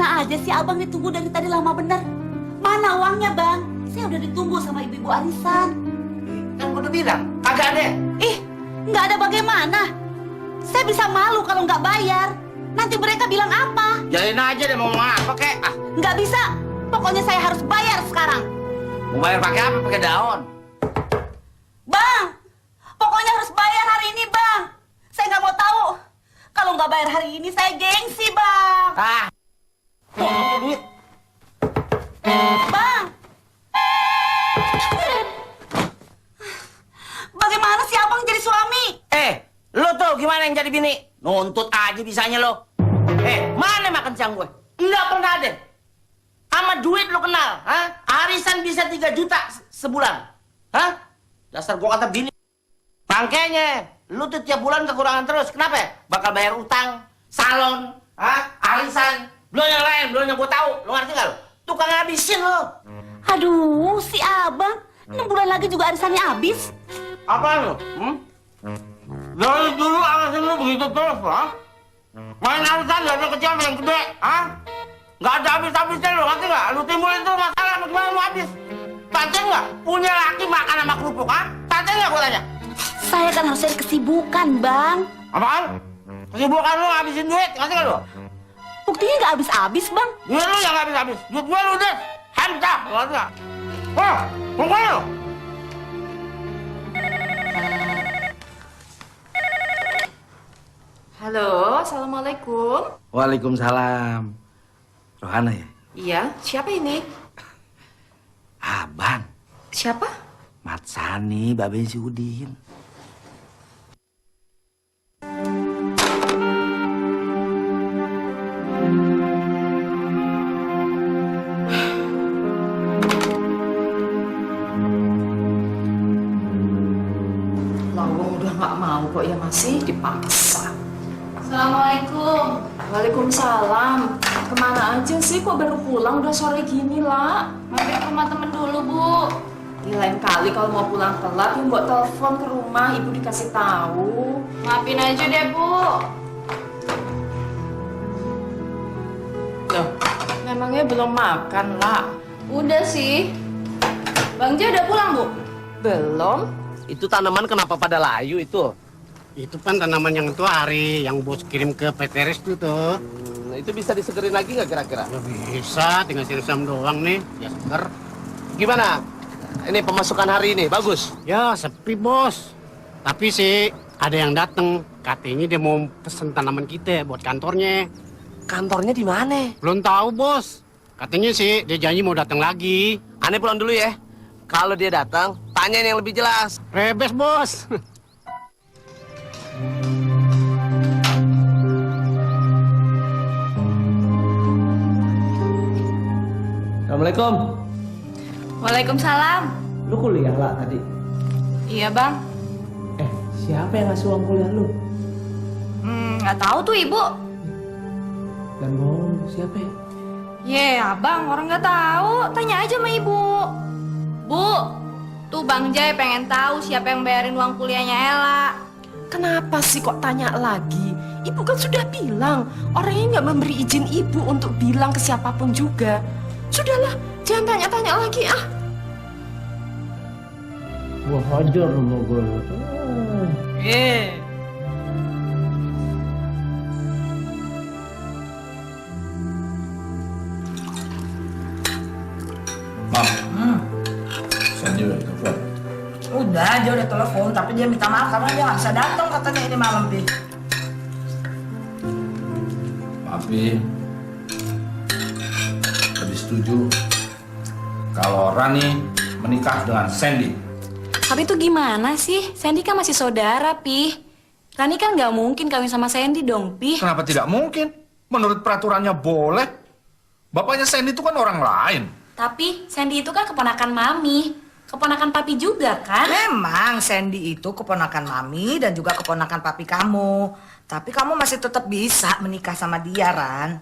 Mana aja sih abang ditunggu dari tadi lama bener. Mana uangnya bang? Saya udah ditunggu sama ibu-ibu arisan. Kan gue udah bilang, kagak ada. Ih, nggak ada bagaimana? Saya bisa malu kalau nggak bayar. Nanti mereka bilang apa? Jalin aja deh mau ngomong apa kek. Ah, Nggak bisa. Pokoknya saya harus bayar sekarang. mau bayar pakai apa? Pakai daun. Bang, pokoknya harus bayar hari ini bang. Saya nggak mau tahu. Kalau nggak bayar hari ini saya gengsi bang. Ah, duit. Bang. Bagaimana sih abang jadi suami? Lo tuh gimana yang jadi bini? Nuntut aja bisanya lo. Mana makan siang gue? Nggak pernah ada. Sama duit lo kenal, ha? Arisan bisa 3 juta sebulan, hah? Dasar gue kata bini. Makanya, lo tuh tiap bulan kekurangan terus. Kenapa ya? Bakal bayar utang, salon, arisan, belum yang lain, belum yang gue tahu. Lo ngerti nggak lo? Tukang ngabisin lo. Aduh, si abang 6 bulan lagi juga arisannya habis. Apaan lo? Dari dulu alasan lu begitu terus, ha? Main alasan dari kecil sampai yang gede, ha? Nggak ada habis-habisnya lu, ngerti nggak? Lu timbulin tuh masalah, gimana mau habis? Tante nggak? Punya laki makan sama kerupuk, ha? Tante nggak gua tanya? Saya kan harus cari kesibukan, Bang. Apaan? Kesibukan lu ngabisin duit, ngerti nggak lu? Buktinya nggak habis-habis, Bang. Duit lu yang nggak habis-habis. Duit gue lu deh, hancur, ngerti nggak? Wah, pokoknya lu. Halo, assalamualaikum. Waalaikumsalam. Rohana ya? Iya, siapa ini? Abang. Siapa? Mat Sani, Babe si Udin. Lawang udah nggak mau kok ya, masih dipaksa. Assalamualaikum. Waalaikumsalam. Kemana aja sih kok baru pulang udah sore gini lah? Mampir ke rumah temen dulu, Bu. Di lain kali kalau mau pulang telat, ya mbok telepon ke rumah, ibu dikasih tahu. Maafin aja deh, Bu. Loh, memangnya belum makan lah? Udah sih. Bang Jo udah pulang, Bu? Belum? Itu tanaman kenapa pada layu itu? Itu kan tanaman yang itu Ari, yang bos kirim ke PT Restu tuh. Itu bisa disegerin lagi nggak kira-kira? Ya bisa, tinggal siram doang nih, ya seger. Gimana? Ini pemasukan hari ini, bagus? Ya sepi bos. Tapi sih ada yang dateng, katanya dia mau pesen tanaman kita buat kantornya. Kantornya di mana? Belum tahu bos. Katanya sih dia janji mau datang lagi. Aneh pulang dulu ya. Kalau dia datang, tanyain yang lebih jelas. Rebes bos. Assalamualaikum. Waalaikumsalam. Lu kuliah lah tadi? Iya, Bang. Siapa yang ngasih uang kuliah lu? Nggak tahu tuh, Ibu. Dan bohong, siapa ya? Ye, Abang, orang nggak tahu. Tanya aja sama Ibu. Bu, tuh Bang Jai pengen tahu siapa yang bayarin uang kuliahnya Ella. Kenapa sih kok tanya lagi? Ibu kan sudah bilang, orangnya nggak memberi izin ibu untuk bilang ke siapapun juga. Sudahlah, jangan tanya-tanya lagi ah. Gua hajar sama gua. Sandy udah telepon. Udah, dia udah telepon, tapi dia minta maaf karena dia nggak bisa datang katanya ini malam, Pi. Papi lebih setuju kalau Rani menikah dengan Sandy. Tapi itu gimana sih? Sandy kan masih saudara, Pi. Rani kan nggak mungkin kawin sama Sandy dong, Pi. Kenapa tidak mungkin? Menurut peraturannya boleh. Bapaknya Sandy itu kan orang lain. Tapi Sandy itu kan keponakan Mami. Keponakan Papi juga kan? Memang Sandy itu keponakan Mami dan juga keponakan papi kamu. Tapi kamu masih tetap bisa menikah sama dia, Ran.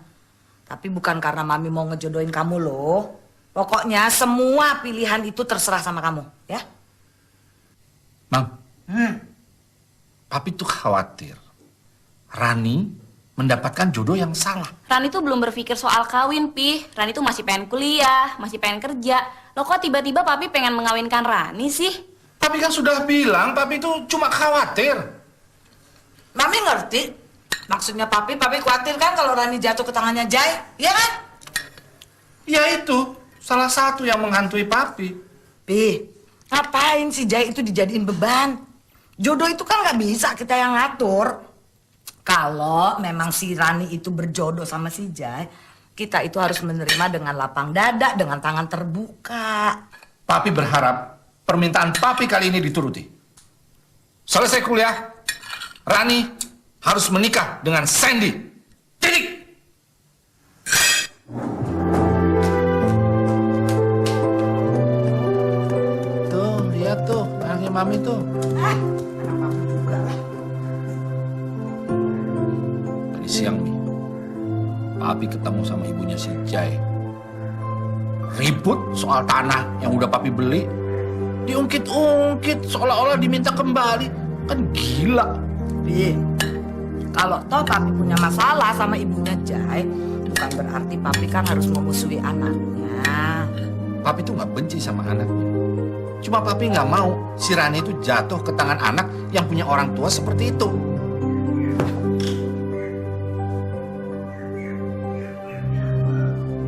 Tapi bukan karena Mami mau ngejodohin kamu loh. Pokoknya semua pilihan itu terserah sama kamu, ya? Mang, Papi tuh khawatir Rani mendapatkan jodoh yang salah. Rani tuh belum berpikir soal kawin, Pi. Rani tuh masih pengen kuliah, masih pengen kerja. Lo kok tiba-tiba Papi pengen mengawinkan Rani sih? Papi kan sudah bilang, Papi itu cuma khawatir. Mami ngerti. Maksudnya Papi khawatir kan kalau Rani jatuh ke tangannya Jai, iya kan? Ya itu, salah satu yang menghantui Papi. Pi, ngapain si Jai itu dijadiin beban? Jodoh itu kan nggak bisa kita yang ngatur. Kalau memang si Rani itu berjodoh sama si Jai, kita itu harus menerima dengan lapang dada, dengan tangan terbuka. Papi berharap permintaan Papi kali ini dituruti. Selesai kuliah, Rani harus menikah dengan Sandy. Titik. Tuh, lihat tuh, anaknya Mami tuh. Tadi siang nih, Papi ketemu sama ibunya si Jai. Ribut soal tanah yang udah Papi beli. Diungkit-ungkit seolah-olah diminta kembali. Kan gila. Pi, kalau toh Papi punya masalah sama ibunya Jai, bukan berarti Papi kan harus memusuhi anaknya. Papi tuh nggak benci sama anaknya. Cuma Papi nggak mau si Rani itu jatuh ke tangan anak yang punya orang tua seperti itu.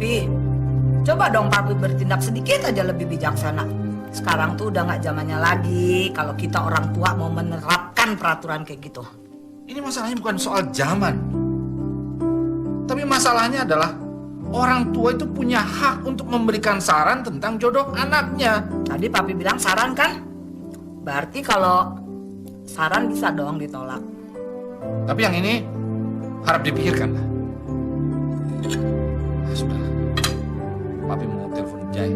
Pi, coba dong Papi bertindak sedikit aja lebih bijaksana. Sekarang tuh udah nggak zamannya lagi kalau kita orang tua mau menerapkan peraturan kayak gitu. Ini masalahnya bukan soal zaman. Tapi masalahnya adalah orang tua itu punya hak untuk memberikan saran tentang jodoh anaknya. Tadi Papi bilang saran kan? Berarti kalau saran bisa dong ditolak. Tapi yang ini harap dipikirkan lah. Nah, sudah. Papi mau telepon Jai.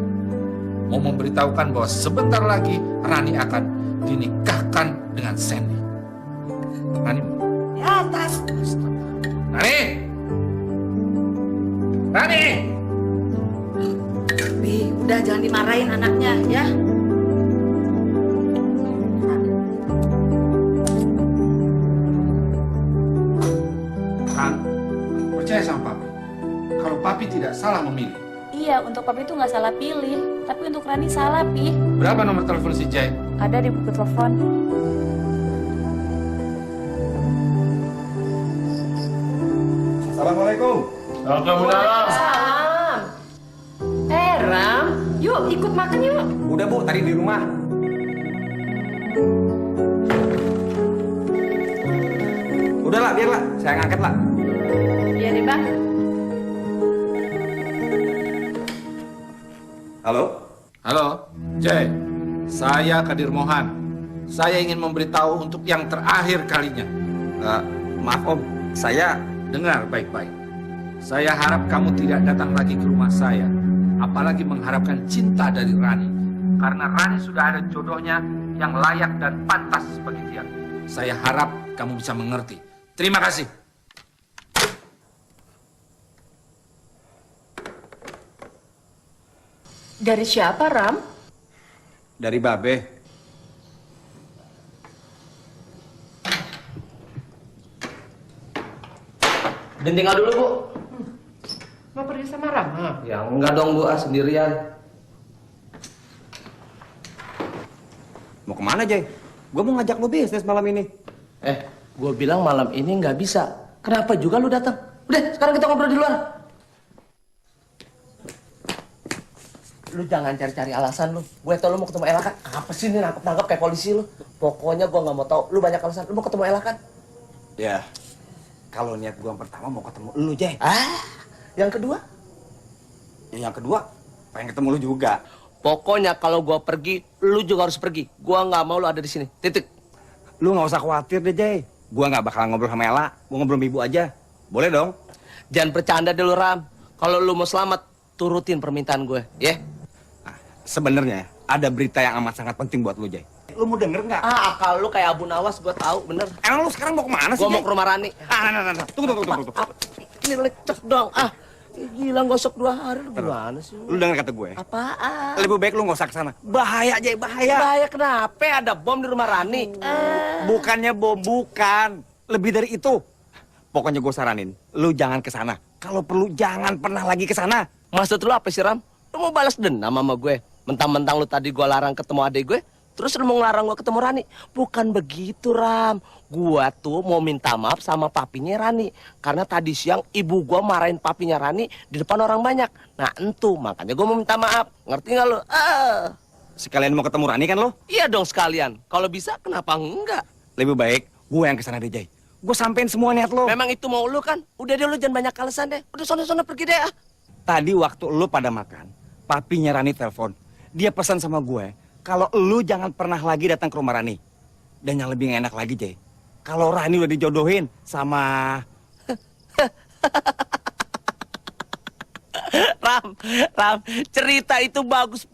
Mau memberitahukan bahwa sebentar lagi Rani akan dinikahkan dengan Sandy. Rani, Di atas. Rani, Rani. Pi, udah jangan dimarahin anaknya ya. Ran, percaya sama Papi. Kalau Papi tidak salah memilih. Iya, untuk Papi tuh nggak salah pilih. Tapi untuk Rani salah, Pi. Berapa nomor telepon si Jai? Ada di buku telepon. Assalamualaikum. Salam. Ram, yuk ikut makan yuk. Udah Bu, tadi di rumah. Udah lah, biar lah. Saya ngangkat lah. Iya deh, Bang. Halo? Halo, Jai. Saya Kadir Mohan. Saya ingin memberitahu untuk yang terakhir kalinya. Maaf Om, saya... Dengar baik-baik. Saya harap kamu tidak datang lagi ke rumah saya. Apalagi mengharapkan cinta dari Rani. Karena Rani sudah ada jodohnya yang layak dan pantas bagi dia. Saya harap kamu bisa mengerti. Terima kasih. Dari siapa, Ram? dari Babe. Dan tinggal dulu, Bu. Mau pergi sama Rama? Ya enggak dong, Bu, sendirian. Mau kemana, Jay? Gue mau ngajak lo bisnis malam ini. Gue bilang malam ini nggak bisa. Kenapa juga lu datang? Udah, sekarang kita ngobrol di luar. Lu jangan cari-cari alasan lu. Gue tau lu mau ketemu Ella kan? Apa sih ini nangkep-nangkep kayak polisi lu? Pokoknya gue nggak mau tahu. Lu banyak alasan. Lu mau ketemu Ella kan? Ya, kalau niat gue yang pertama mau ketemu lu, Jay. Yang kedua? Yang kedua, pengen ketemu lu juga. Pokoknya kalau gue pergi, lu juga harus pergi. Gue nggak mau lu ada di sini. Titik. Lu nggak usah khawatir deh, Jay. Gue nggak bakal ngobrol sama Ella. Gue ngobrol sama ibu aja. Boleh dong? Jangan bercanda deh lu, Ram. Kalau lu mau selamat, turutin permintaan gue, ya? Nah, sebenarnya ada berita yang amat sangat penting buat lu, Jay. Lu mau denger nggak? Akal lu kayak Abu Nawas, gue tahu, bener. Emang lu sekarang mau kemana sih, Gue mau Jay? ke rumah Rani. Nah. Tunggu. Ini lecek dong, Gila gosok 2 hari, lu gimana sih? Lu denger kata gue. Apaan? Lebih baik lu nggak usah kesana. Bahaya, Jay, bahaya. Bahaya kenapa? Ada bom di rumah Rani. Bukannya bom, bukan. Lebih dari itu. pokoknya gue saranin, lu jangan ke sana. Kalau perlu jangan pernah lagi ke sana. Maksud lu apa sih, Ram? Lu mau balas dendam sama gue? Mentang-mentang lu tadi gue larang ketemu adik gue, terus lu mau ngelarang gue ketemu Rani? Bukan begitu, Ram. Gua tuh mau minta maaf sama papinya Rani. Karena tadi siang ibu gua marahin papinya Rani di depan orang banyak. Nah, entu, makanya gua mau minta maaf. Ngerti nggak lu? Sekalian mau ketemu Rani kan lo? Iya dong sekalian. Kalau bisa, kenapa enggak? Lebih baik gue yang kesana deh, Jay. Gue sampein semua niat lo. Memang itu mau lu kan? Udah deh lu jangan banyak alasan deh. Udah sono-sono pergi deh ah. Tadi waktu lu pada makan, papinya Rani telepon. Dia pesan sama gue, kalau lu jangan pernah lagi datang ke rumah Rani. Dan yang lebih enak lagi, Jay, kalau Rani udah dijodohin sama... Ram, cerita itu bagus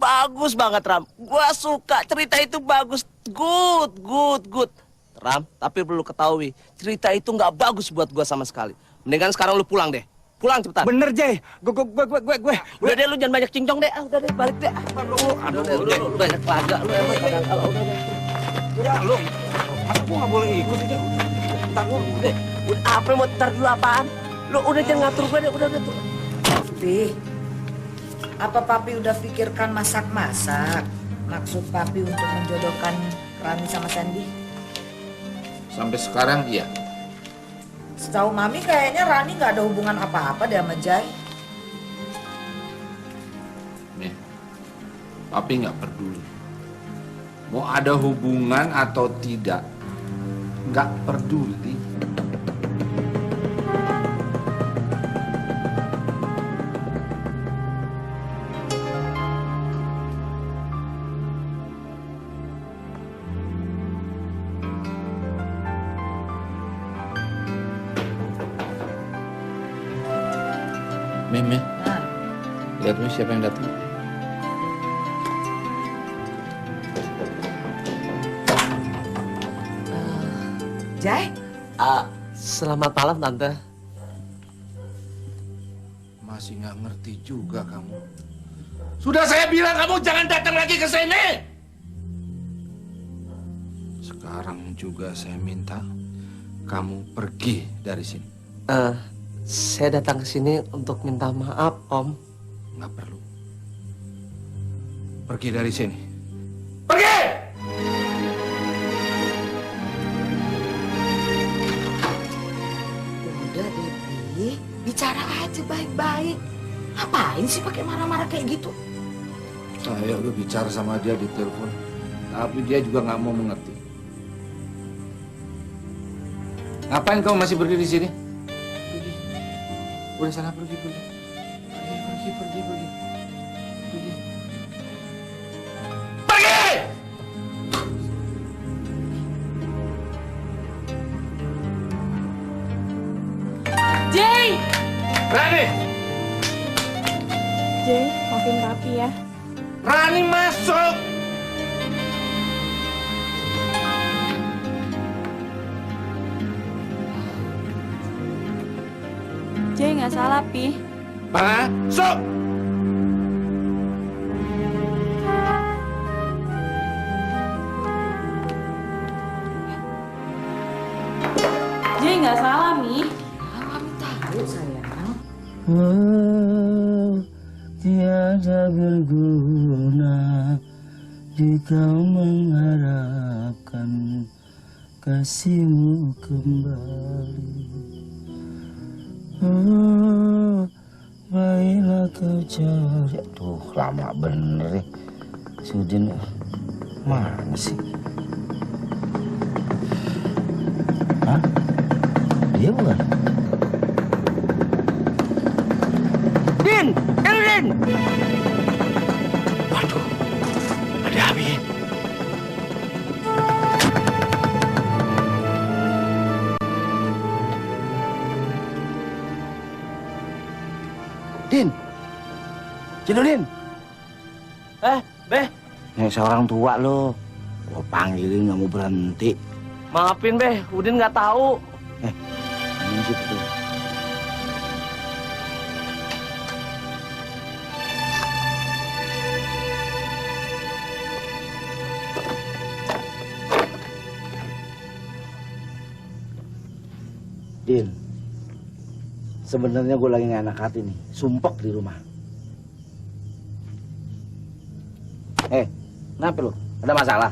banget, Ram. Gua suka, cerita itu bagus, good. Ram, tapi perlu ketahui, cerita itu nggak bagus buat gua sama sekali. Mendingan sekarang lu pulang deh. Pulang cepetan. Bener, Jay. Gue. Udah deh, lu jangan banyak cincong deh. Udah deh, balik deh. Udah deh, lu banyak laga lu emang kadang kalau udah deh. Ya, lu. Masa gue nggak boleh ikut sih, Jay? Ntar lu, apa mau ntar dulu apaan? Lu udah jangan ngatur gue deh, udah tuh. Papi, apa Papi udah pikirkan masak-masak? Maksud Papi untuk menjodohkan Rani sama Sandy? Sampai sekarang iya. Setahu Mami kayaknya Rani nggak ada hubungan apa-apa deh sama Jai. Nih, Papi nggak peduli. Mau ada hubungan atau tidak, nggak peduli. Meme, lihat nih siapa yang datang. Jai? Selamat malam, Tante. Masih nggak ngerti juga kamu. Sudah saya bilang kamu jangan datang lagi ke sini. Sekarang juga saya minta kamu pergi dari sini. Saya datang ke sini untuk minta maaf, Om. Nggak perlu. Pergi dari sini. Pergi! Udah, Debbie. Bicara aja baik-baik. Ngapain sih pakai marah-marah kayak gitu? Saya udah bicara sama dia di telepon, tapi dia juga nggak mau mengerti. Ngapain kamu masih berdiri di sini? Pergi. Udah sana pergi. Pergi. Pergi. Jay! Rani! Jay, maafin Papi ya. Rani masuk! Jay nggak salah, Pi. Masuk! Jay nggak salah, Mi. Mami tahu sayang. Tiada berguna jika mengharapkan kasihmu kembali. Baiklah kau cari. Tuh lama bener ya. Si Udin mana sih? Hah? Dia bukan? Din! Din! Waduh, ada apa ya? Din! Cinulin! Beh, Nih seorang tua lo. Gua panggilin nggak mau berhenti. maafin, Beh. Udin nggak tahu. Ini situ. Din, Sebenarnya gue lagi gak enak hati nih, sumpek di rumah. Kenapa lu? Ada masalah?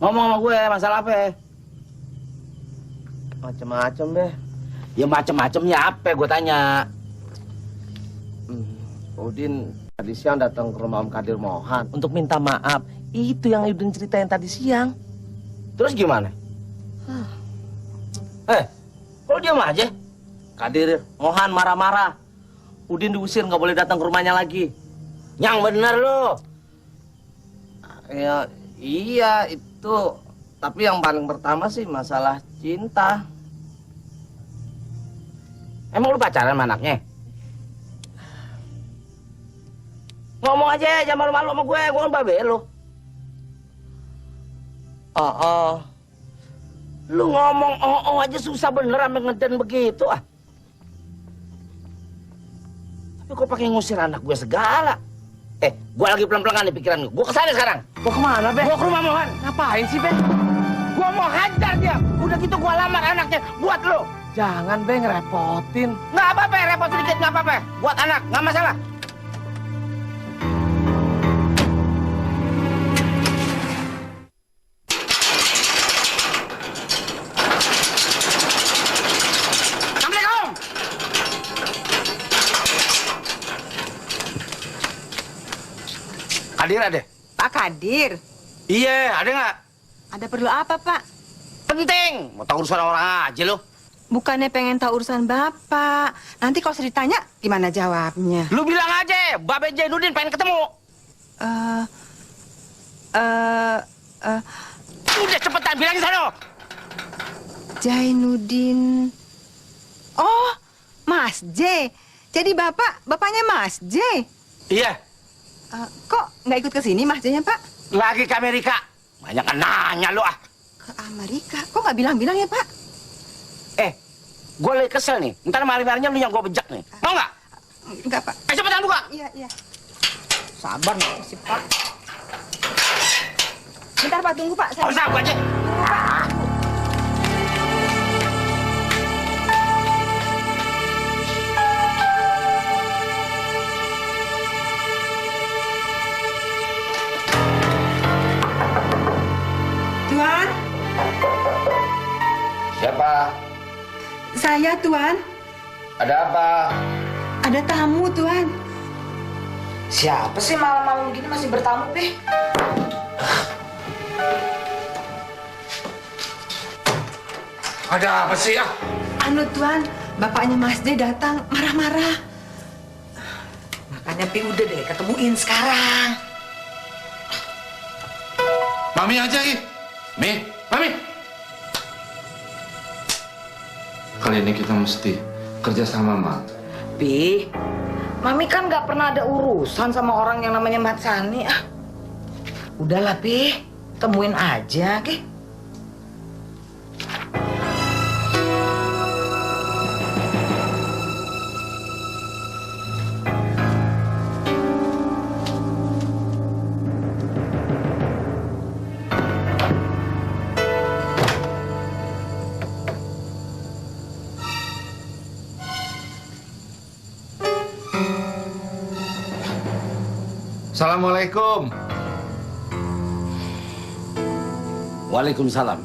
Ngomong sama gue, masalah apa? Macem-macem deh. Ya macem-macemnya apa gue tanya. Udin tadi siang datang ke rumah Om Kadir Mohan untuk minta maaf. Itu yang Udin ceritain tadi siang. Terus gimana? Kok diam aja? Kadir Mohan marah-marah. Udin diusir, nggak boleh datang ke rumahnya lagi. Yang bener lu. Ya, iya itu. Tapi yang paling pertama sih masalah cinta. Emang lu pacaran sama anaknya? Ngomong aja, jangan malu-malu sama gue kan babe lu. Lu ngomong aja susah bener sampe ngeden begitu ah. Tapi kok pakai ngusir anak gue segala? Gue lagi pelan-pelan nih pikiran gue. Gue kesana sekarang. Mau kemana, Be? Gue ke rumah Mohan. Ngapain sih, Be? Gue mau hajar dia. Udah gitu gue lamar anaknya buat lu. Jangan, Be, ngerepotin. Nggak apa-apa, repot sedikit nggak apa-apa. Buat anak, nggak masalah. Assalamualaikum. Kadir ada? Pak Kadir, Iya, ada nggak? ada perlu apa, Pak? Penting. Mau tahu urusan orang aja lo. Bukannya pengen tahu urusan Bapak. Nanti kalau saya ditanya, gimana jawabnya? Lu bilang aja, Babe Jainuddin pengen ketemu. Udah cepetan bilangin sana. Jainuddin. Oh, Mas J. Jadi bapaknya Mas J. Iya, Kok nggak ikut ke sini Mas J-nya, Pak? lagi ke Amerika. Banyak kan nanya lu ah. Ke Amerika. Kok nggak bilang-bilang ya, Pak? Gue lagi kesel nih. Ntar malam-malamnya lu yang gue bejak nih. Mau nggak? Enggak, Pak. Cepetan buka. Iya, iya. Sabar nih si Pak. Bentar, Pak, tunggu, Pak. Oh, usah, gua aja. Tuan, Siapa? saya, Tuan. Ada apa? Ada tamu, Tuan. Siapa sih malam-malam begini masih bertamu, Be? Ada apa sih ya? Anu, Tuan, bapaknya Mas J datang marah-marah. Makanya Pi udah deh ketemuin sekarang. Mami aja, Ih. Mami. Kali ini kita mesti kerja sama, Ma. Pi, Mami kan nggak pernah ada urusan sama orang yang namanya Mat Sani. Udahlah, Pi. Temuin aja, Ki. Assalamualaikum. Waalaikumsalam.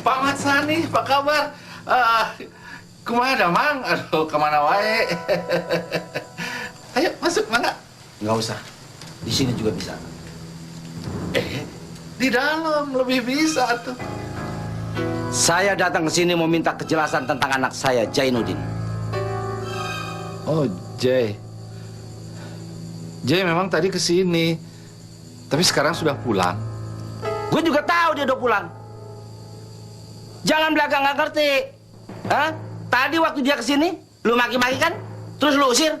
Pak Mat Sani, apa kabar? Kemana, Mang? Aduh, kemana wae? Ayo, masuk, mana? Nggak usah. Di sini juga bisa. Di dalam lebih bisa tuh. Saya datang ke sini mau minta kejelasan tentang anak saya, Jainuddin. Oh, Jay. Jay memang tadi ke sini, tapi sekarang sudah pulang. Gue juga tahu dia udah pulang. Jangan belakang nggak ngerti. Hah? Tadi waktu dia ke sini, lu maki-maki kan? Terus lu usir?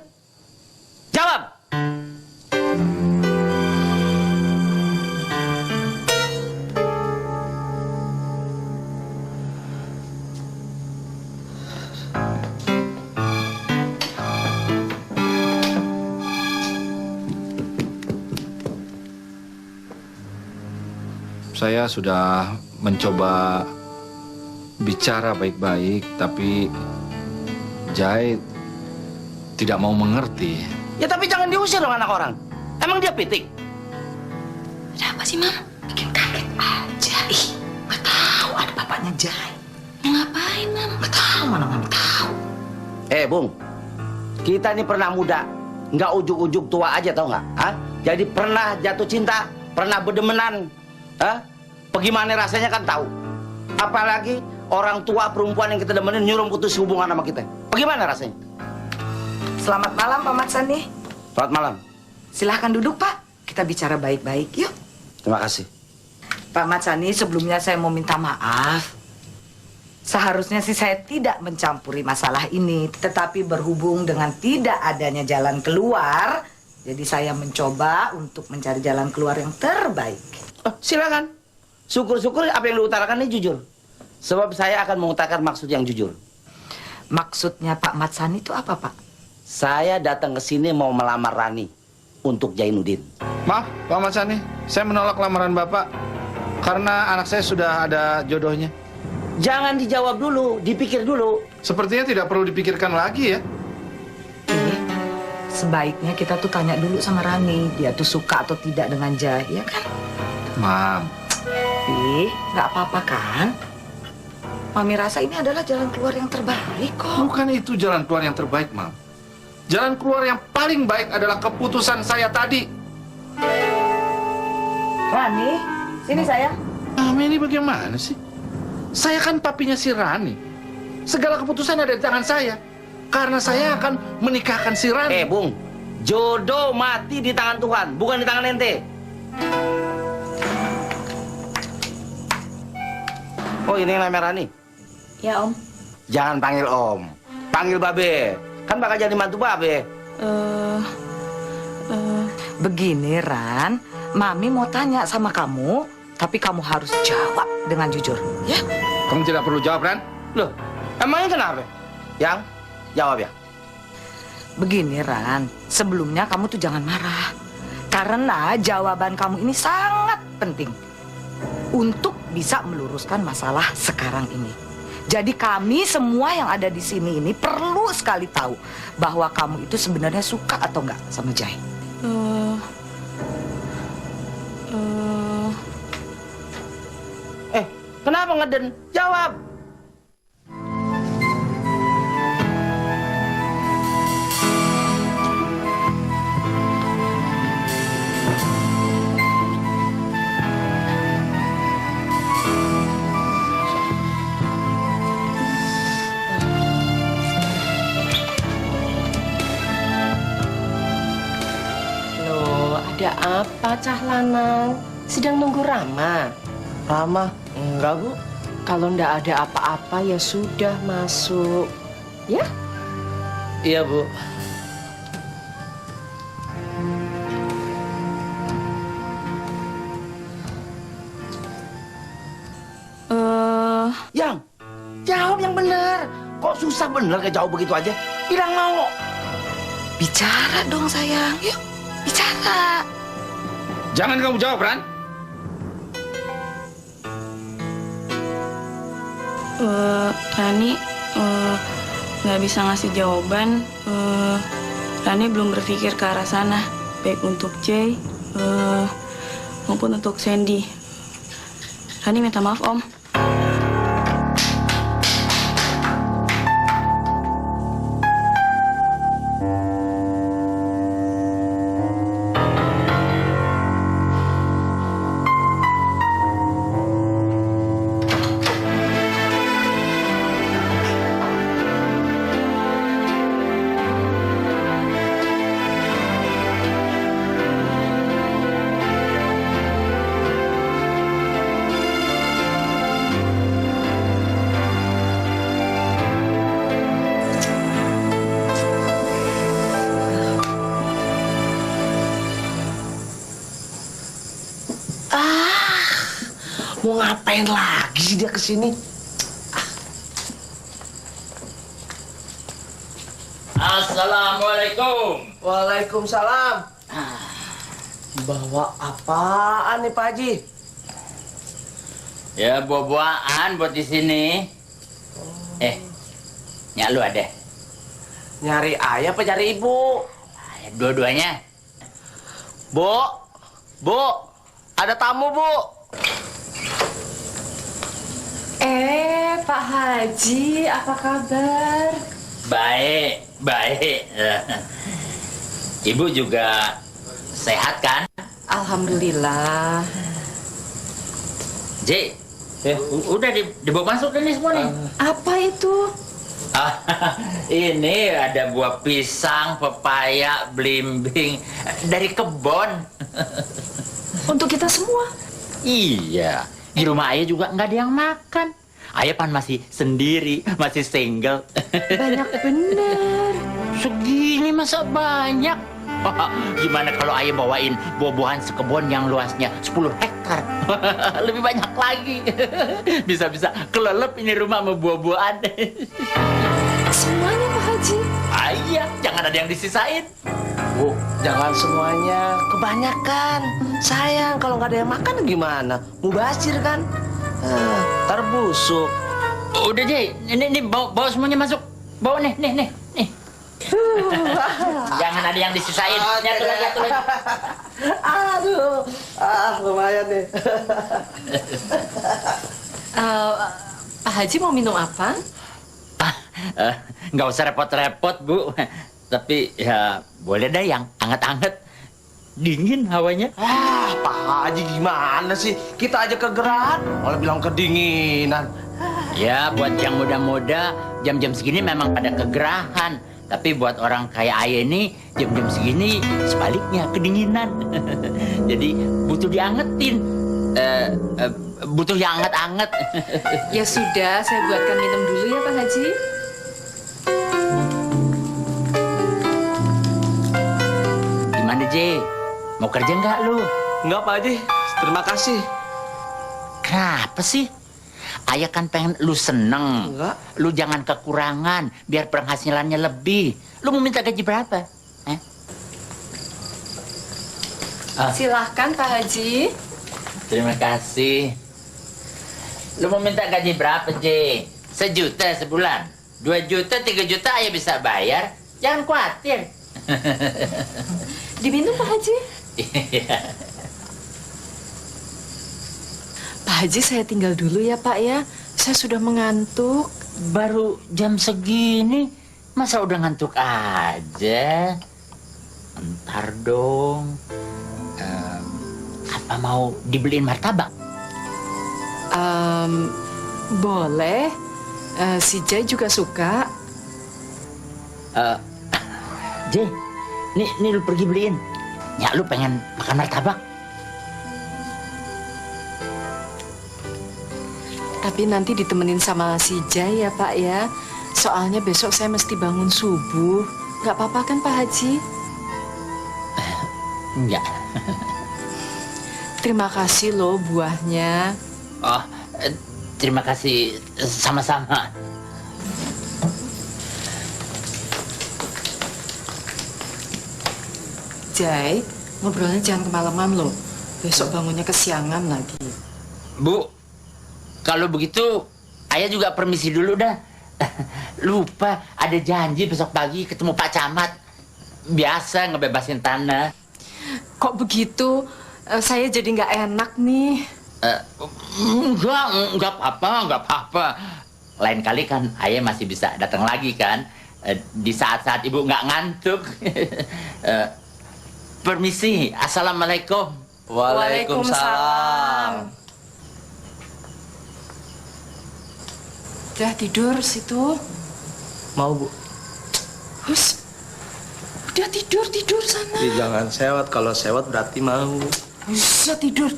Jawab. Saya sudah mencoba bicara baik-baik, tapi Jai tidak mau mengerti. Ya tapi jangan diusir dong anak orang. Emang dia pitik? Ada apa sih, Mam? Bikin kaget aja. Ih, nggak tahu ada bapaknya Jai. Ngapain, Mam? Nggak tahu, mana Mam tahu. Bung, kita ini pernah muda, nggak ujuk-ujuk tua aja tau nggak? Hah? Jadi pernah jatuh cinta, pernah berdemenan, hah? Bagaimana rasanya kan tahu. Apalagi orang tua perempuan yang kita demenin nyuruh putus hubungan sama kita. Bagaimana rasanya? Selamat malam, Pak Mat Sani. Selamat malam. Silahkan duduk, Pak. Kita bicara baik-baik, yuk. Terima kasih. Pak Mat Sani, sebelumnya saya mau minta maaf. Seharusnya sih saya tidak mencampuri masalah ini, tetapi berhubung dengan tidak adanya jalan keluar, jadi saya mencoba untuk mencari jalan keluar yang terbaik. Oh, silakan. Syukur-syukur apa yang diutarakan ini jujur. Sebab saya akan mengutarakan maksud yang jujur. Maksudnya Pak Mat Sani itu apa, Pak? Saya datang ke sini mau melamar Rani untuk Jainuddin. Maaf, Pak Mat Sani, saya menolak lamaran Bapak karena anak saya sudah ada jodohnya. Jangan dijawab dulu, dipikir dulu. Sepertinya tidak perlu dipikirkan lagi ya. Sebaiknya kita tuh tanya dulu sama Rani, dia tuh suka atau tidak dengan Jai, ya kan? Mam. Nggak apa-apa kan? Mami rasa ini adalah jalan keluar yang terbaik kok. Bukan itu jalan keluar yang terbaik, Mam. Jalan keluar yang paling baik adalah keputusan saya tadi. Rani, sini sayang. Mami ini bagaimana sih? Saya kan papinya si Rani. Segala keputusan ada di tangan saya. Karena saya akan menikahkan si Rani. Bung, jodoh mati di tangan Tuhan, bukan di tangan ente. Oh, ini yang namanya Rani? Ya, Om. Jangan panggil Om, panggil Babe. Kan bakal jadi mantu Babe. Begini, Ran. Mami mau tanya sama kamu, tapi kamu harus jawab dengan jujur, ya? Kamu tidak perlu jawab, Ran. Loh, emangnya kenapa? Yang? Jawab ya. Begini, Ran. Sebelumnya kamu tuh jangan marah. Karena jawaban kamu ini sangat penting untuk bisa meluruskan masalah sekarang ini. Jadi kami semua yang ada di sini ini perlu sekali tahu bahwa kamu itu sebenarnya suka atau enggak sama Jai. Kenapa ngeden? Jawab. Loh, ada apa, Cah Lanang? Sedang nunggu Rama? Rama, enggak Bu. Kalau ndak ada apa-apa ya sudah masuk. Ya? Iya Bu. Yang, jawab yang benar. Kok susah bener kayak jawab begitu aja? Bilang mau. Bicara dong sayang, yuk bicara. Jangan kamu jawab, Ran. Rani nggak bisa ngasih jawaban. Rani belum berpikir ke arah sana, baik untuk Jay maupun untuk Sandy. Rani minta maaf, Om. Mau ngapain lagi sih dia kesini? Assalamualaikum. Waalaikumsalam. Bawa apaan nih Pak Haji? Ya buah-buahan buat di sini. Nyak lu ada? Nyari ayah apa cari ibu? Dua-duanya. Bu, ada tamu, Bu. Pak Haji, apa kabar? Baik. Ibu juga sehat kan? Alhamdulillah. J, udah dibawa masuk ini semua nih. Apa itu? Ini ada buah pisang, pepaya, belimbing dari kebon. Untuk kita semua? Iya, di rumah ayah juga nggak ada yang makan. Ayah kan masih sendiri, masih single. Banyak bener. Segini masa banyak? Gimana kalau ayah bawain buah-buahan sekebun yang luasnya 10 hektar? Lebih banyak lagi. Bisa-bisa kelelep ini rumah sama buah-buahan. Semuanya Pak Haji? Iya, jangan ada yang disisain. Bu, jangan semuanya, kebanyakan. Sayang, kalau nggak ada yang makan gimana? Mubazir kan? Ntar busuk. Udah Jay, ini bawa semuanya masuk. Bawa nih. Jangan ada yang disisain. Nyatu lagi. Aduh, lumayan deh. Pak Haji mau minum apa? Nggak usah repot-repot, Bu. Tapi ya boleh dah yang anget-anget. Dingin hawanya. Pak Haji gimana sih? Kita aja kegerahan, malah bilang kedinginan. Ya, buat yang muda-muda, jam-jam segini memang pada kegerahan. Tapi buat orang kayak ayah ini, jam-jam segini sebaliknya kedinginan. Jadi butuh diangetin. Butuh yang anget-anget. Ya sudah, saya buatkan minum dulu ya Pak Haji. Gimana, J? Mau kerja nggak lu? Nggak, Pak Haji. Terima kasih. Kenapa sih? Ayah kan pengen lu seneng. Enggak. Lu jangan kekurangan, biar penghasilannya lebih. Lu mau minta gaji berapa? Silahkan Pak Haji. Terima kasih. Lu mau minta gaji berapa, J? 1 juta sebulan? 2 juta, 3 juta ayah bisa bayar. Jangan khawatir. Diminum Pak Haji? Iya. Pak Haji, saya tinggal dulu ya Pak ya. Saya sudah mengantuk. Baru jam segini, masa udah ngantuk aja? Ntar dong. Apa mau dibeliin martabak? Boleh. Si Jai juga suka. Jay, nih lu pergi beliin. Ya lu pengen makan martabak? Tapi nanti ditemenin sama si Jai ya Pak ya. Soalnya besok saya mesti bangun subuh. Nggak apa-apa kan Pak Haji? Enggak. Terima kasih loh buahnya. Oh, terima kasih sama-sama. Jai, ngobrolnya jangan kemalaman loh. Besok bangunnya kesiangan lagi. Bu, kalau begitu ayah juga permisi dulu dah. Lupa ada janji besok pagi ketemu Pak Camat. Biasa ngebebasin tanah. Kok begitu? Saya jadi nggak enak nih. Enggak apa-apa. Lain kali kan ayah masih bisa datang lagi kan. Di saat-saat ibu nggak ngantuk. Permisi, assalamualaikum. Waalaikumsalam. Udah tidur situ. Mau, Bu? Hus, udah tidur sana. Jangan sewot. Kalau sewot berarti mau. Hus, ya tidur.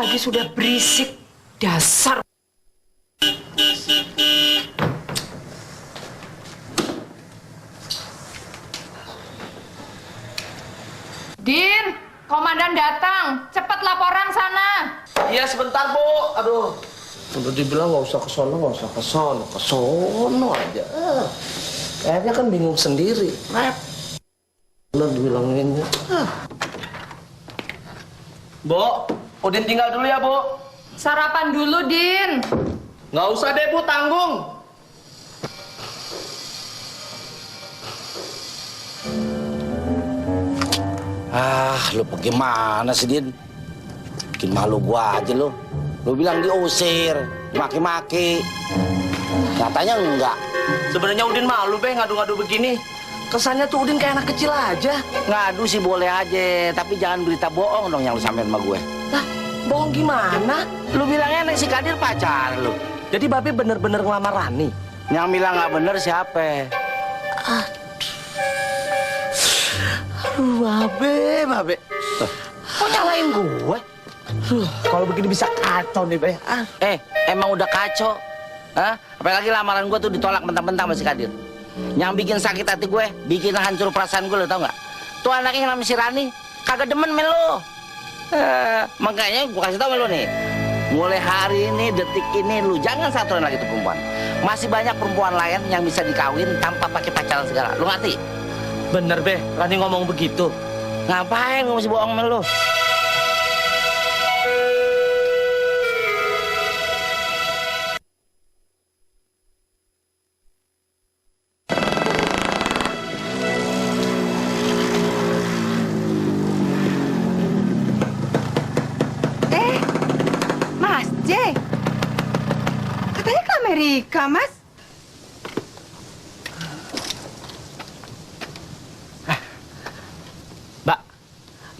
lagi sudah berisik. Dasar. Din, komandan datang. Cepat laporan sana. Iya sebentar bu. Aduh. Udah dibilang nggak usah kesono, nggak usah kesono, kesono aja. Kayaknya kan bingung sendiri. Rep. Udah dibilanginnya. Bu, Udin tinggal dulu ya bu. Sarapan dulu, Din. Nggak usah deh bu, tanggung. Lu pergi mana sih, Din? Bikin malu gua aja lu. Lu bilang diusir, maki-maki. Katanya enggak. Sebenarnya Udin malu be ngadu-ngadu begini. Kesannya tuh Udin kayak anak kecil aja. Ngadu sih boleh aja, tapi jangan berita bohong dong yang lu sampein sama gue. Lah, bohong gimana? Lu bilangnya nek si Kadir pacar lu. Jadi Babe bener-bener ngelamar Rani? Yang bilang nggak bener siapa? Aduh, Babe. Kok nyalain gue? Kalau begini bisa kacau nih, Be. Emang udah kacau. Hah? Apalagi lamaran gue tuh ditolak mentang-mentang sama si Kadir. Yang bikin sakit hati gue, bikin hancur perasaan gue, lo tau nggak? Tuh anaknya yang namanya si Rani, kagak demen sama lo. Makanya gue kasih tau sama lo nih. Mulai hari ini, detik ini, lu jangan satuin lagi tuh perempuan. Masih banyak perempuan lain yang bisa dikawin tanpa pakai pacaran segala. Lu ngerti? Bener, Be. Rani ngomong begitu. Ngapain gue masih bohong sama lu? Mas J. Katanya ke Amerika, Mas. Mbak,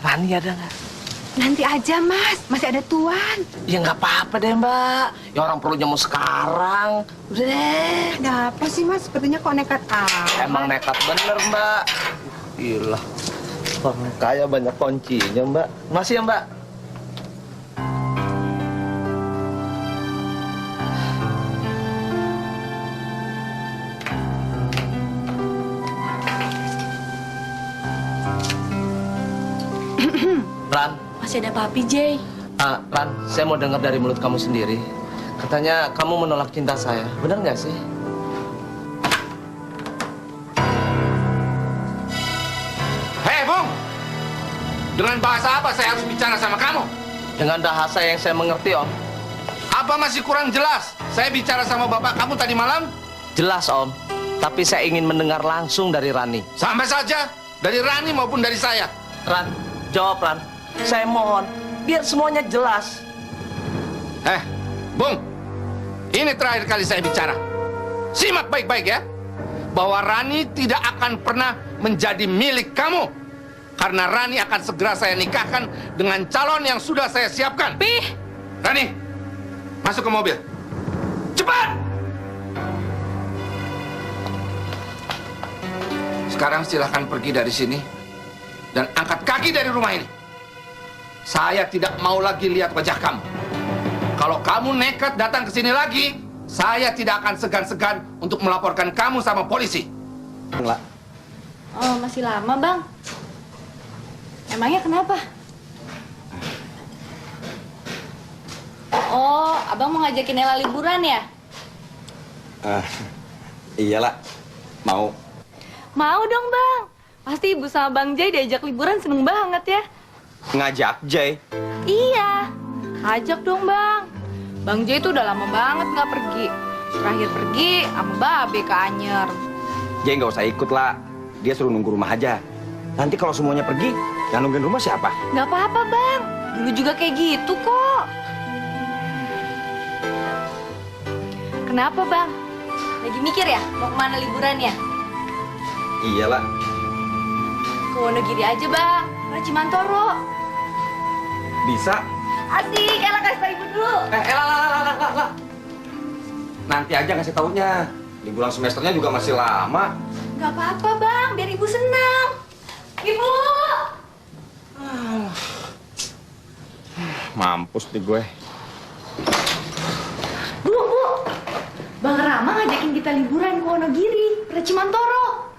Rani ada nggak? Nanti aja, Mas. Masih ada tuan. Ya nggak apa-apa deh, Mbak. Ya orang perlunya mau sekarang. Udah deh. Ada apa sih, Mas? Sepertinya kok nekat Emang nekat bener, Mbak. Gila. Orang kaya banyak kuncinya, Mbak. Masih ya, Mbak? Ran. Masih ada papi, Jay. Ran, saya mau dengar dari mulut kamu sendiri. Katanya kamu menolak cinta saya. Benar nggak sih? Hei, Bung! Dengan bahasa apa saya harus bicara sama kamu? Dengan bahasa yang saya mengerti, Om. Apa masih kurang jelas? Saya bicara sama bapak kamu tadi malam? Jelas, Om. Tapi saya ingin mendengar langsung dari Rani. Sampai saja, dari Rani maupun dari saya. Ran, jawab, Ran. Saya mohon, biar semuanya jelas. Bung, ini terakhir kali saya bicara. Simak baik-baik ya, bahwa Rani tidak akan pernah menjadi milik kamu. Karena Rani akan segera saya nikahkan dengan calon yang sudah saya siapkan. Rani, masuk ke mobil. Cepat! Sekarang silahkan pergi dari sini dan angkat kaki dari rumah ini. Saya tidak mau lagi lihat wajah kamu. Kalau kamu nekat datang ke sini lagi, saya tidak akan segan-segan untuk melaporkan kamu sama polisi. Oh, masih lama, Bang. Emangnya kenapa? Oh, Abang mau ngajakin Ella liburan ya? Iyalah, mau. Mau dong, Bang. Pasti Ibu sama Bang Jay diajak liburan seneng banget ya. Ngajak Jay. Iya, ajak dong, Bang. Bang Jay tuh udah lama banget nggak pergi. Terakhir pergi sama Babe ke Anyer. Jay nggak usah ikut lah. Dia suruh nunggu rumah aja. Nanti kalau semuanya pergi, yang nungguin rumah siapa? Nggak apa-apa, Bang. Dulu juga kayak gitu kok. Kenapa, Bang? Lagi mikir ya mau kemana liburan ya? Iyalah. Ke Wonogiri aja, Bang. Ke Cimantoro. Bisa. Asik, Ella kasih tau Ibu dulu. Ella. Nanti aja ngasih taunya. Liburan semesternya juga masih lama. Nggak apa-apa, Bang. Biar Ibu senang. Ibu! Mampus nih gue. Bu, Bang Rama ngajakin kita liburan ke Wonogiri, Pracimantoro.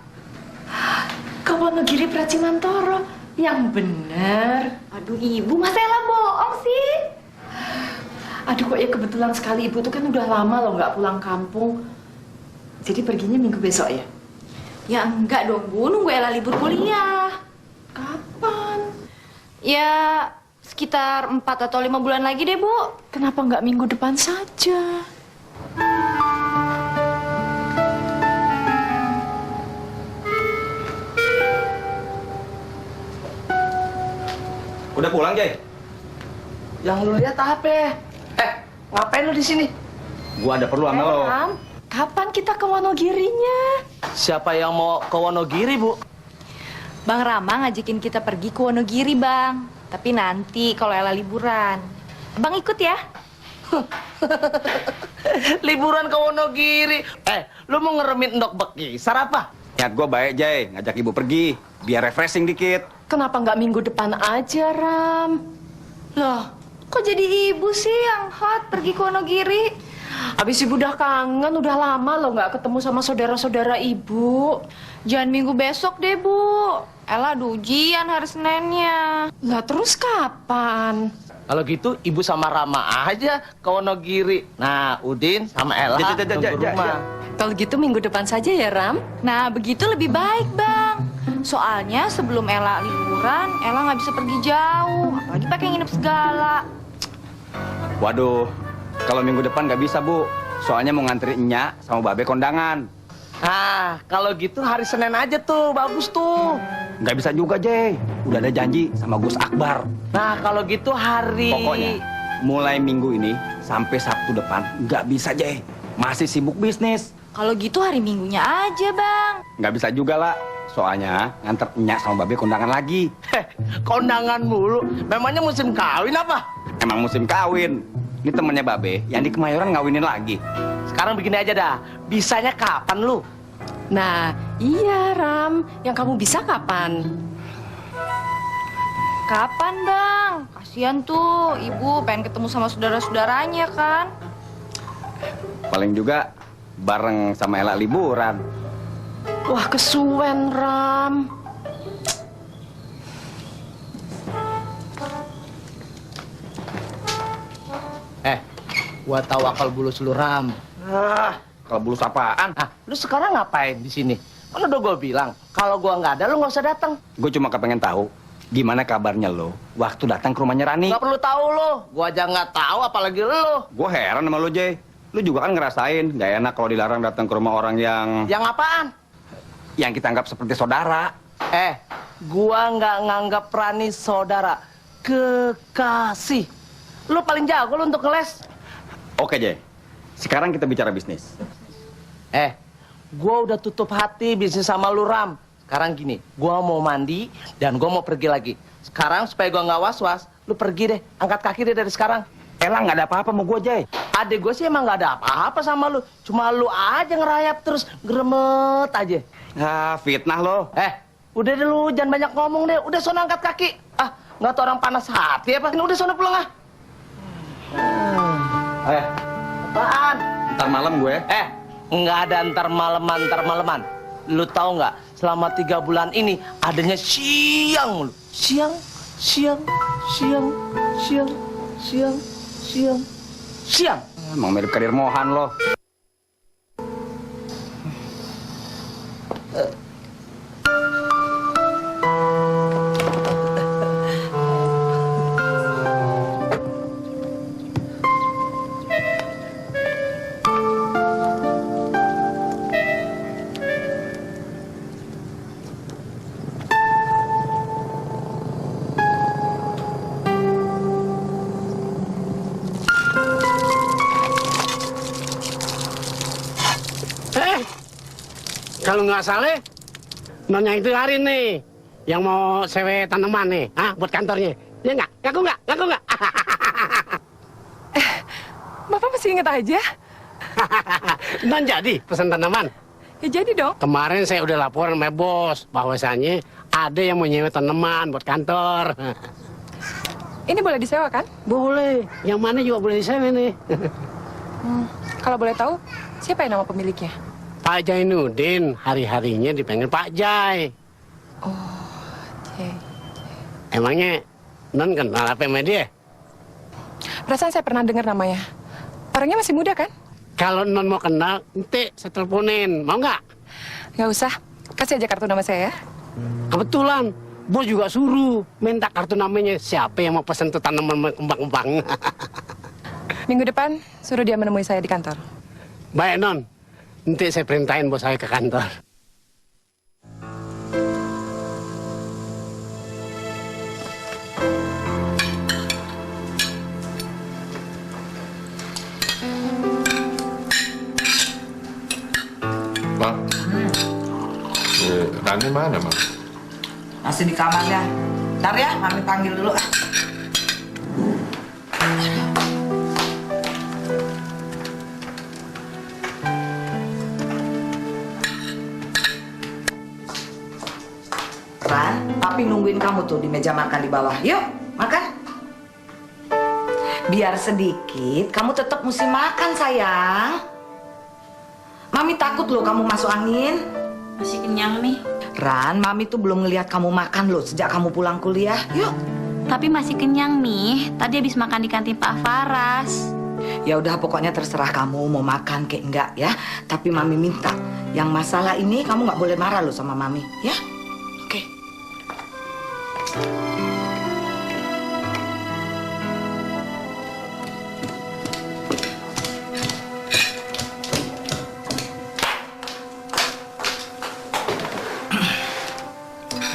Ke Wonogiri Pracimantoro? Yang bener. Aduh ibu, masa Ella bohong sih? Aduh kok ya kebetulan sekali ibu tuh kan udah lama loh nggak pulang kampung. Jadi perginya minggu besok ya? Ya enggak dong Bu, nunggu Ella libur kuliah. Kapan? Ya sekitar 4 atau 5 bulan lagi deh Bu. Kenapa nggak minggu depan saja? Udah pulang, Jay? Yang lu lihat apa? Ngapain lu di sini? Gua ada perlu sama lo. Ram, kapan kita ke Wonogirinya? Siapa yang mau ke Wonogiri, Bu? Bang Rama ngajakin kita pergi ke Wonogiri, Bang. Tapi nanti kalau Ella liburan. Bang ikut ya? Liburan ke Wonogiri. Lu mau ngeremin endok bekisar apa? Niat gua baik, Jay. Ngajak ibu pergi. Biar refreshing dikit. Kenapa nggak minggu depan aja, Ram? Loh, kok jadi ibu sih yang hot pergi ke Wonogiri? Habis ibu udah kangen, udah lama loh nggak ketemu sama saudara-saudara ibu. Jangan minggu besok deh, Bu. Ella ada ujian hari Seninnya. Lah terus kapan? Kalau gitu ibu sama Rama aja ke Wonogiri. Nah, Udin sama Ella tunggu rumah. Kalau gitu minggu depan saja ya, Ram? Nah, begitu lebih baik, Bang. Soalnya sebelum Ella liburan, Ella nggak bisa pergi jauh. Apalagi pakai nginep segala. Waduh, kalau minggu depan nggak bisa, Bu. Soalnya mau ngantri Nya sama Babe kondangan. Ah, kalau gitu hari Senin aja tuh, bagus tuh. Nggak bisa juga, Jay. Udah ada janji sama Gus Akbar. Nah, kalau gitu hari... Pokoknya, mulai minggu ini sampai Sabtu depan nggak bisa, Jay. Masih sibuk bisnis. Kalau gitu hari Minggunya aja, Bang. Nggak bisa juga lah. Soalnya nganter Nya sama Babe kondangan lagi. Kondangan mulu. Memangnya musim kawin apa? Emang musim kawin. Ini temennya Babe yang di Kemayoran ngawinin lagi. Sekarang begini aja dah. Bisanya kapan lu? Nah, iya, Ram. Yang kamu bisa kapan? Kapan, Bang? Kasian tuh, Ibu pengen ketemu sama saudara-saudaranya kan? Paling juga bareng sama Ella liburan. Wah, kesuwen, Ram. Gua tahu akal bulus lu, Ram. Kalau bulus apaan? Lu sekarang ngapain di sini? Kan udah gua bilang, kalau gua nggak ada lu nggak usah datang. Gue cuma kepengen tahu gimana kabarnya lo waktu datang ke rumahnya Rani. Nggak perlu tahu lo, gua aja nggak tahu apalagi lo. Gue heran sama lo, Jay. Lu juga kan ngerasain nggak enak kalau dilarang datang ke rumah orang yang... Yang apaan? Yang kita anggap seperti saudara. Gua nggak nganggap Rani saudara. Kekasih. Lu paling jago lu untuk ngeles. Oke, Jay. Sekarang kita bicara bisnis. Gua udah tutup hati bisnis sama lu, Ram. Sekarang gini, gua mau mandi dan gua mau pergi lagi. Sekarang supaya gua nggak was-was, lu pergi deh, angkat kaki deh dari sekarang. Elang nggak ada apa-apa sama gua, Jay. Adek gue sih emang nggak ada apa-apa sama lu. Cuma lu aja ngerayap terus, geremet aja. Fitnah lo. Udah deh lu, jangan banyak ngomong deh. Udah sono angkat kaki. Nggak tau orang panas hati apa? Udah sono pulang Apaan? Ntar malam gue. Nggak ada ntar maleman. Lu tahu nggak? Selama 3 bulan ini adanya siang lu. Siang. Emang mirip Kadir Mohan lo. Kalau nggak salah, Nyonya itu hari nih yang mau sewa tanaman nih, buat kantornya. Ya nggak? Ngaku nggak? Bapak masih inget aja? Non jadi pesan tanaman. Ya jadi dong. Kemarin saya udah laporan sama bos bahwasannya ada yang mau nyewa tanaman buat kantor. Ini boleh disewa kan? Boleh. Yang mana juga boleh disewa nih. Kalau boleh tahu, siapa yang nama pemiliknya? Pak Jainuddin, hari-harinya dipanggil Pak Jai. Oke. Emangnya non kenal apa sama dia? Perasaan saya pernah dengar namanya. Orangnya masih muda kan? Kalau non mau kenal, nanti saya teleponin. Mau nggak? Nggak usah. Kasih aja kartu nama saya ya. Kebetulan, bos juga suruh minta kartu namanya. Siapa yang mau pesen tuh tanaman kembang-kembang? Minggu depan, suruh dia menemui saya di kantor. Baik, non. Nanti saya perintahin bos saya ke kantor. Bang, Rani mana, Bang? Masih di kamarnya. Ntar ya, Mami panggil dulu. Ran, Papi nungguin kamu tuh di meja makan di bawah. Yuk, makan. Biar sedikit, kamu tetap mesti makan, sayang. Mami takut loh kamu masuk angin. Masih kenyang nih. Ran, Mami tuh belum ngelihat kamu makan loh sejak kamu pulang kuliah. Yuk. Tapi masih kenyang nih. Tadi habis makan di kantin Pak Faras. Ya udah pokoknya terserah kamu mau makan kayak enggak ya. Tapi Mami minta, yang masalah ini kamu nggak boleh marah loh sama Mami, ya? Oke.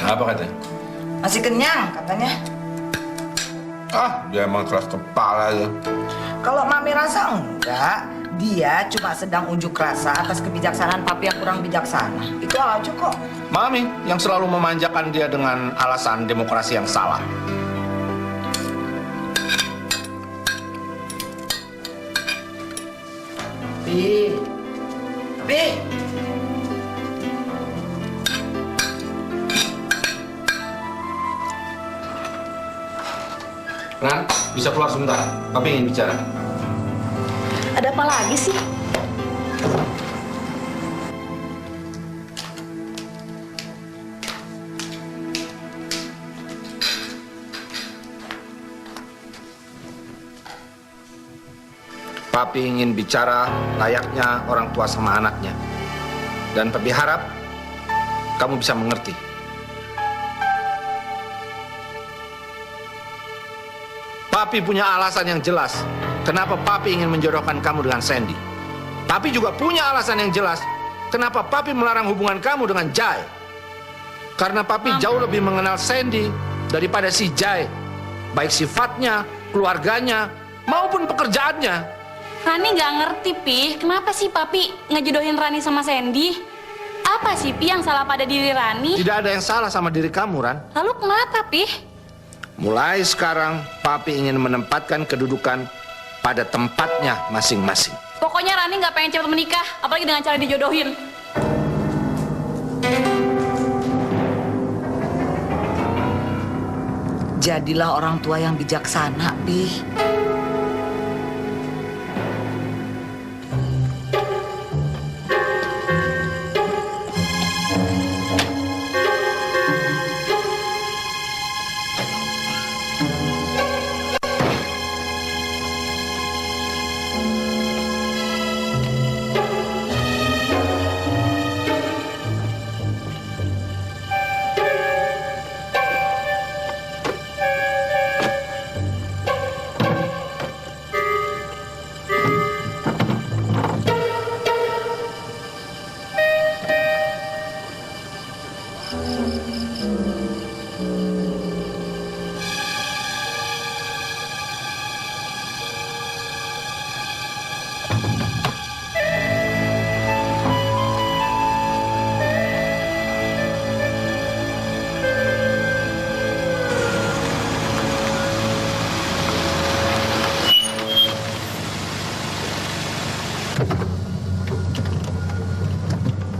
Apa katanya? Masih kenyang katanya. Ah, dia emang keras kepala ya. Kalau Mami rasa enggak, dia cuma sedang unjuk rasa atas kebijaksanaan Papi yang kurang bijaksana. Itu aja kok. Mami yang selalu memanjakan dia dengan alasan demokrasi yang salah. Pi. Pi. Ran, bisa keluar sebentar. Papi ingin bicara. Ada apa lagi sih? Papi ingin bicara layaknya orang tua sama anaknya. Dan Papi harap kamu bisa mengerti. Papi punya alasan yang jelas kenapa Papi ingin menjodohkan kamu dengan Sandy. Papi juga punya alasan yang jelas kenapa Papi melarang hubungan kamu dengan Jai. Karena Papi jauh lebih mengenal Sandy daripada si Jai. Baik sifatnya, keluarganya, maupun pekerjaannya. Rani nggak ngerti, Pi. Kenapa sih Papi ngejodohin Rani sama Sandy? Apa sih, Pi, yang salah pada diri Rani? Tidak ada yang salah sama diri kamu, Ran. Lalu kenapa, Pi? Mulai sekarang, Papi ingin menempatkan kedudukan pada tempatnya masing-masing. Pokoknya Rani nggak pengen cepat menikah, apalagi dengan cara dijodohin. Jadilah orang tua yang bijaksana, Pi.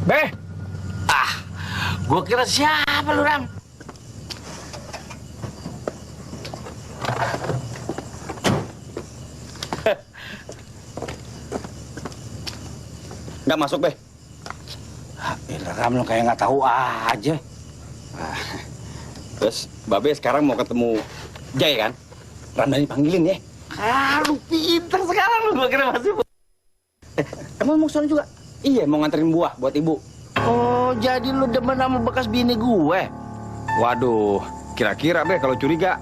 Beh, Gua kira siapa lu, Ram? Be, masuk, Be. Ram, lu kayak nggak tahu aja. Terus, Babe sekarang mau ketemu Jay kan? Ramdhani panggilin ya. Lu pinter sekarang lu, gua kira masih. Emang mau kesana juga? Iya, mau nganterin buah buat ibu. Oh, jadi lu demen sama bekas bini gue? Waduh, kira-kira Be kalau curiga.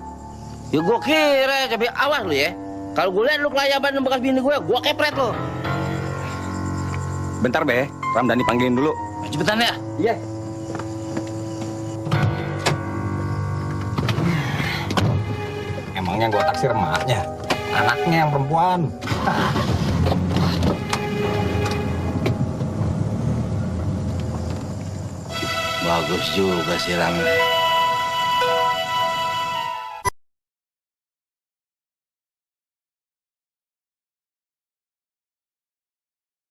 Ya gue kira, tapi awas lu ya. Kalau gue lihat lu kelayaban sama bekas bini gue kepret lu. Bentar Be, Ramdhani panggilin dulu. Cepetan ya. Iya. Emangnya gua taksir emaknya, anaknya yang perempuan. Bagus juga sih Ram.